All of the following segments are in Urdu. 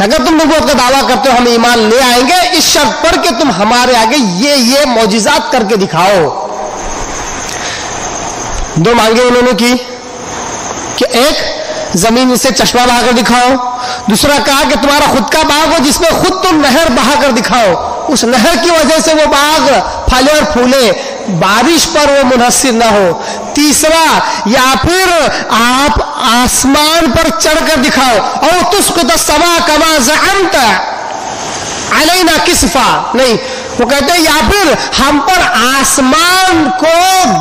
اگر تم نبوت کا دعویٰ کرتے ہو ہم ایمان لے آئیں گے اس شرط پر کہ تم ہمارے آگے یہ معجزات کر کے دکھاؤ. دو مانگے انہوں نے کی کہ ایک زمین سے چشمہ بہا کر دکھاؤ, دوسرا کہا کہ تمہارا خود کا باغ ہو جس میں خود تم نہر بہا کر دکھاؤ, اس نہر کی وجہ سے وہ باغ پھلے اور پھولے, بارش پر وہ منحصر نہ ہو. تیسرا یا پھر آپ آسمان پر چڑھ کر دکھاؤ, اور تسقط السماء کما زعمت علینا کسفا, نہیں وہ کہتے ہیں یا پھر ہم پر آسمان کو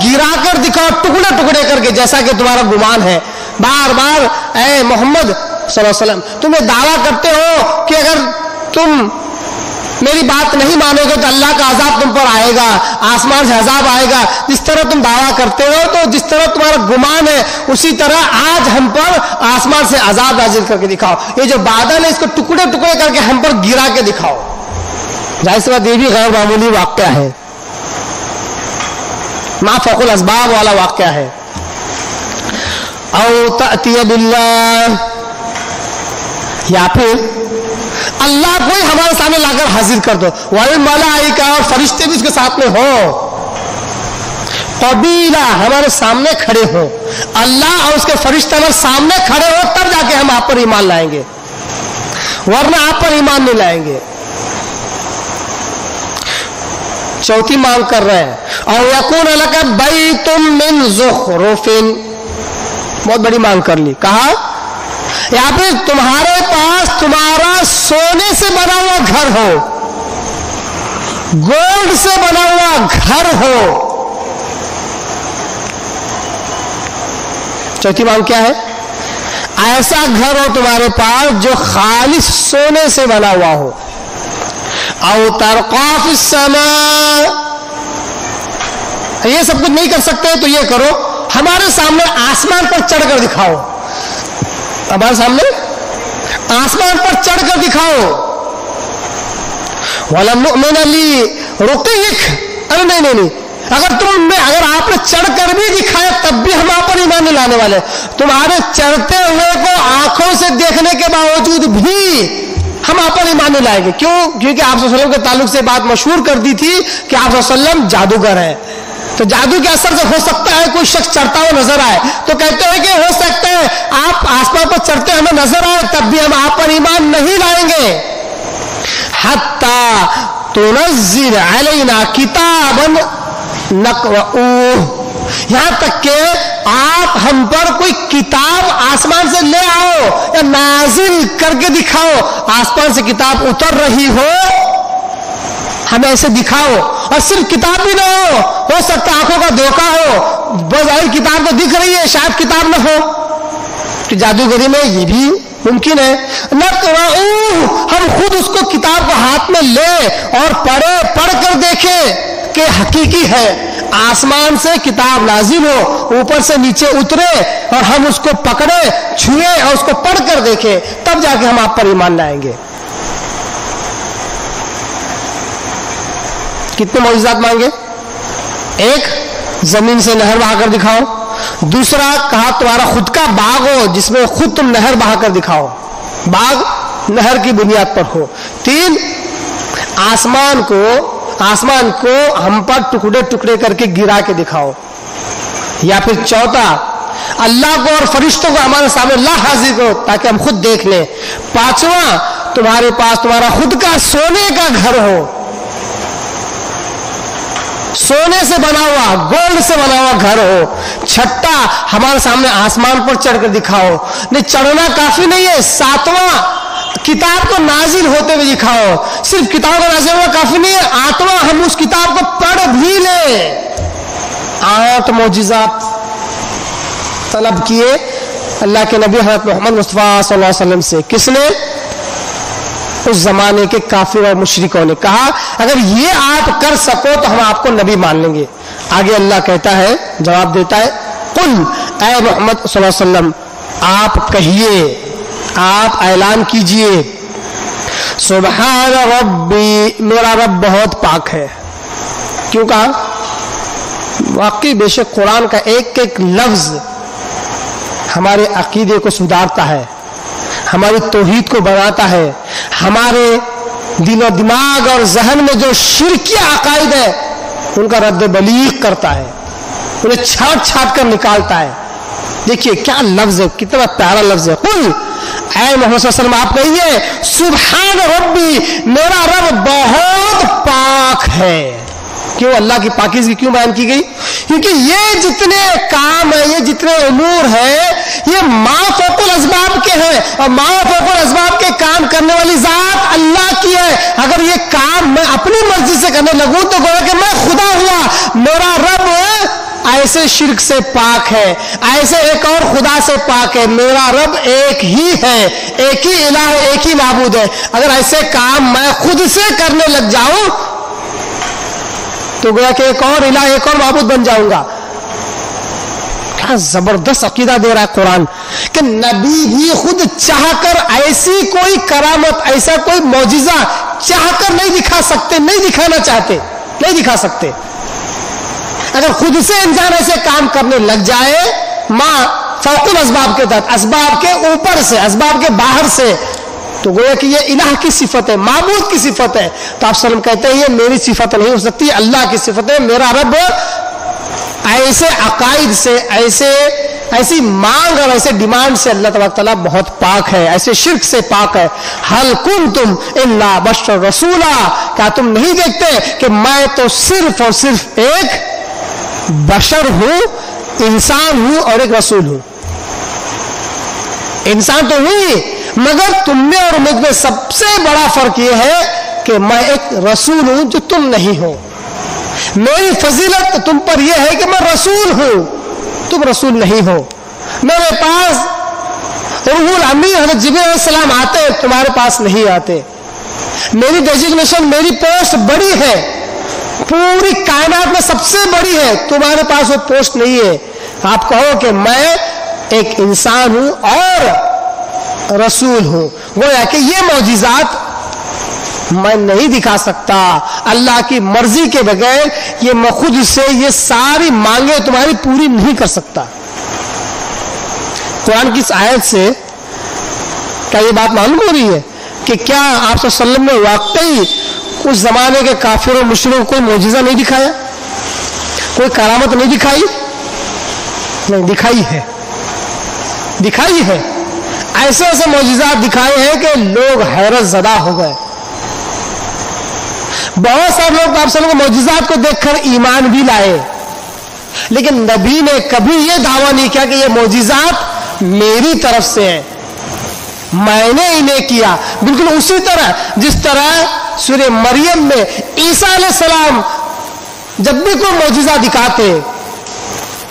گرا کر دکھاؤ ٹکڑے ٹکڑے کر کے جیسا کہ تمہارا گمان ہے. بار بار اے محمد صلی اللہ علیہ وسلم تم یہ دعویٰ کرتے ہو کہ اگر تم میری بات نہیں مانو گے تو اللہ کا عذاب تم پر آئے گا, آسمان سے عذاب آئے گا. جس طرح تم دعویٰ کرتے ہو تو جس طرح تمہارا گمان ہے اسی طرح آج ہم پر آسمان سے عذاب نازل کر کے دکھاؤ. یہ جو بادل ہے اس کو ٹکڑے ٹکڑے کر کے ہم پر گرا کے دکھاؤ. ظاہر سی بات یہ بھی غیر معمولی واقعہ ہے, ما فوق الاسباب والا واقعہ ہے. او تأتی باللہ, یا پھر اللہ کو ہی ہمارے سامنے لا کر حاضر کر دو, والملائکہ اور فرشتے بھی اس کے ساتھ میں ہو, قبیلہ ہمارے سامنے کھڑے ہو, اللہ اور اس کے فرشتے ہمارے سامنے کھڑے ہو تب جا کے ہم آپ پر ایمان لائیں گے, ورنہ آپ پر ایمان نہیں لائیں گے. چوتھی مانگ کر رہے ہیں اور یکون لک بیت من زخرف, بہت بڑی مانگ کر لی. کہا یا پھر تمہارے پاس تمہارا سونے سے بنا ہوا گھر ہو, گولڈ سے بنا ہوا گھر ہو. چوتھی مانگ کیا ہے؟ ایسا گھر ہو تمہارے پاس جو خالص سونے سے بنا ہوا ہو. او ترقا فی السماء, یہ سب کچھ نہیں کر سکتے تو یہ کرو ہمارے سامنے آسمان پر چڑھ کر دکھاؤ, ہمارے سامنے آسمان پر چڑھ کر دکھاؤ. وَلَمْ نُؤْمِنَ لِرُقِيِّكَ, ارے نہیں, اگر آپ نے چڑھ کر بھی دکھایا تب بھی ہم آپ پر ایمان نہیں لانے والے. تمہارے چڑھتے ہوئے کو آنکھوں سے دیکھنے کے باوجود بھی ہم آپ پر ایمان نہیں لائیں گے. کیوں؟ کیونکہ آپ صلی اللہ علیہ وسلم کے تعلق سے بات مشہور کر دی تھی کہ آپ صلی اللہ علیہ وسلم جادوگر ہیں, تو جادو کے اثر سے ہو سکتا ہے کوئی شخص چڑھتا ہوا نظر آئے, تو کہتے ہیں کہ ہو سکتا ہے آپ آسمان پر چڑھتے ہمیں نظر آئے تب بھی ہم آپ پر ایمان نہیں لائیں گے. حتی تنزل علینا کتابا نقرؤہ, یہاں تک کہ آپ ہم پر کوئی کتاب آسمان سے لے آؤ یا نازل کر کے دکھاؤ. آسمان سے کتاب اتر رہی ہو ہمیں ایسے دکھاؤ, اور صرف کتاب بھی نہ ہو سکتا آنکھوں کا دھوکہ ہو, بظاہر کتاب تو دکھ رہی ہے شاید کتاب نہ ہو, کہ جادوگری میں یہ بھی ممکن ہے. نقرؤہ, ہم خود اس کو کتاب کو ہاتھ میں لے اور پڑھ کر دیکھیں کہ حقیقی ہے. آسمان سے کتاب نازل ہو, اوپر سے نیچے اترے اور ہم اس کو پکڑے چھوئے اور اس کو پڑھ کر دیکھیں تب جا کے ہم آپ پر ایمان لائیں گے. کتنے معجزات مانگے؟ ایک زمین سے نہر بہا کر دکھاؤ, دوسرا کہا تمہارا خود کا باغ ہو جس میں خود تم نہر بہا کر دکھاؤ, باغ نہر کی بنیاد پر ہو. تین آسمان کو ہم پر ٹکڑے ٹکڑے کر کے گرا کے دکھاؤ. یا پھر چوتھا اللہ کو اور فرشتوں کو ہمارے سامنے لا حاضر کرو تاکہ ہم خود دیکھ لیں. پانچواں تمہارے پاس تمہارا خود کا سونے کا گھر ہو, سونے سے بنا ہوا گولڈ سے بنا ہوا گھر ہو. چھٹا ہمارے سامنے آسمان پر چڑھ کر دکھاؤ. نہیں, چڑھنا کافی نہیں ہے, ساتواں کتاب کو نازل ہوتے ہوئے دکھاؤ. صرف کتاب کو نازل ہونا کافی نہیں ہے, آٹھواں ہم اس کتاب کو پڑھ بھی لیں. 8 معجزات طلب کیے اللہ کے نبی حضرت محمد مصطفیٰ صلی اللہ علیہ وسلم سے. کس نے؟ اس زمانے کے کافر اور مشرکوں نے. کہا اگر یہ آپ کر سکو تو ہم آپ کو نبی مان لیں گے. آگے اللہ کہتا ہے, جواب دیتا ہے, قل, اے محمد صلی اللہ علیہ وسلم آپ کہیے, آپ اعلان کیجئے, سبحان ربی, میرا رب بہت پاک ہے. کیوں کہا؟ واقعی بے شک قرآن کا ایک ایک لفظ ہمارے عقیدے کو سدھارتا ہے, ہماری توحید کو بناتا ہے, ہمارے دل و دماغ اور ذہن میں جو شرکیہ عقائد ہے ان کا رد بلیغ کرتا ہے، انہیں چھانٹ چھانٹ کر نکالتا ہے۔ دیکھیے کیا لفظ ہے، کتنا پیارا لفظ ہے۔ قل، اے محمد صلی اللہ علیہ وسلم آپ کہیے سبحان ربی، میرا رب بہت پاک ہے۔ کیوں اللہ کی پاکیزگی کیوں بیان کی گئی؟ کیونکہ یہ جتنے کام ہیں، یہ جتنے امور ہیں، یہ ما فوق الاسباب کے ہیں، اور ما فوق الاسباب کے کام کرنے والی ذات اللہ کی ہے۔ اگر یہ کام میں اپنی مرضی سے کرنے لگوں تو گویا کہ میں خدا ہوا۔ میرا رب ایسے شرک سے پاک ہے، ایسے ایک اور خدا سے پاک ہے۔ میرا رب ایک ہی ہے، ایک ہی الہ ہے، ایک ہی معبود ہے۔ اگر ایسے کام میں خود سے کرنے لگ جاؤں تو گویا کہ ایک اور الہ، ایک اور معبود بن جاؤں گا۔ کیا زبردست عقیدہ دے رہا ہے قرآن کہ نبی بھی خود چاہ کر ایسی کوئی کرامت، ایسا کوئی معجزہ چاہ کر نہیں دکھا سکتے، نہیں دکھانا چاہتے، نہیں دکھا سکتے۔ اگر خود سے انسان ایسے کام کرنے لگ جائے ماں فوق الاسباب کے تحت، اسباب کے اوپر سے، اسباب کے باہر سے، تو گویا کہ یہ الہ کی صفت ہے، معبود کی صفت ہے۔ تو آپ صلی اللہ علیہ وسلم کہتے ہیں یہ میری صفت نہیں ہو سکتی، اللہ کی صفت ہے۔ میرا رب ایسے عقائد سے، ایسی مانگ اور ایسے ڈیمانڈ سے اللہ تبارک تعالیٰ بہت پاک ہے، ایسے شرک سے پاک ہے۔ حل کنتم الا بشر رسولا، کیا تم نہیں دیکھتے کہ میں تو صرف اور صرف ایک بشر ہوں، انسان ہوں اور ایک رسول ہوں۔ انسان تو ہوں، مگر تم میں اور مجھ میں سب سے بڑا فرق یہ ہے کہ میں ایک رسول ہوں جو تم نہیں ہو۔ میری فضیلت تم پر یہ ہے کہ میں رسول ہوں، تم رسول نہیں ہو۔ میرے پاس روح الامین حضرت جبریل علیہ السلام آتے، تمہارے پاس نہیں آتے۔ میری ڈیزگنیشن، میری پوسٹ بڑی ہے، پوری کائنات میں سب سے بڑی ہے، تمہارے پاس وہ پوسٹ نہیں ہے۔ آپ کہو کہ میں ایک انسان ہوں اور رسول ہوں، گویا کہ یہ معجزات میں نہیں دکھا سکتا اللہ کی مرضی کے بغیر، یہ میں خود سے یہ ساری مانگیں تمہاری پوری نہیں کر سکتا۔ قرآن کی اس آیت سے کیا یہ بات معلوم ہو رہی ہے کہ کیا آپ صلی اللہ علیہ وسلم نے واقعی اس زمانے کے کافروں مشرکوں کو کوئی معجزہ نہیں دکھایا، کوئی کرامت نہیں دکھائی؟ نہیں، دکھائی ہے، دکھائی ہے۔ ایسے ایسے معجزات دکھائے ہیں کہ لوگ حیرت زدہ ہو گئے۔ بہت سارے لوگ آپ صلی اللہ علیہ وسلم کے معجزات کو دیکھ کر ایمان بھی لائے، لیکن نبی نے کبھی یہ دعویٰ نہیں کیا کہ یہ معجزات میری طرف سے ہیں، میں نے انہیں کیا۔ بالکل اسی طرح جس طرح سورہ مریم میں عیسیٰ علیہ السلام جب بھی کوئی معجزہ دکھاتے،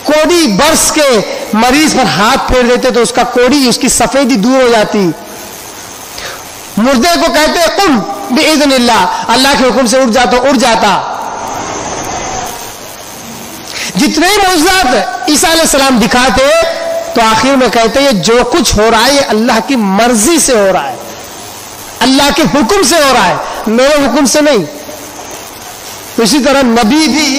کوڑی برس کے مریض پر ہاتھ پھیر دیتے تو اس کا کوڑی، اس کی سفیدی دور ہو جاتی۔ مردے کو کہتے قم باذن اللہ، اللہ کے حکم سے اٹھ جاتا۔ جتنے معجزات عیسیٰ علیہ السلام دکھاتے تو آخر میں کہتے یہ جو کچھ ہو رہا ہے یہ اللہ کی مرضی سے ہو رہا ہے، اللہ کے حکم سے ہو رہا ہے، میرے حکم سے نہیں۔ اسی طرح نبی بھی،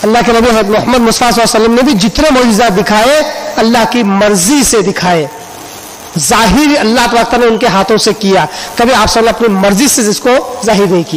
اللہ کے نبی محمد مصطفیٰ صلی اللہ علیہ وسلم نے بھی جتنے معجزات دکھائے اللہ کی مرضی سے دکھائے، ظاہر اللہ تعالیٰ نے ان کے ہاتھوں سے کیا، کبھی آپ صلی اللہ علیہ وسلم اپنی مرضی سے اس کو ظاہر نہیں کیا۔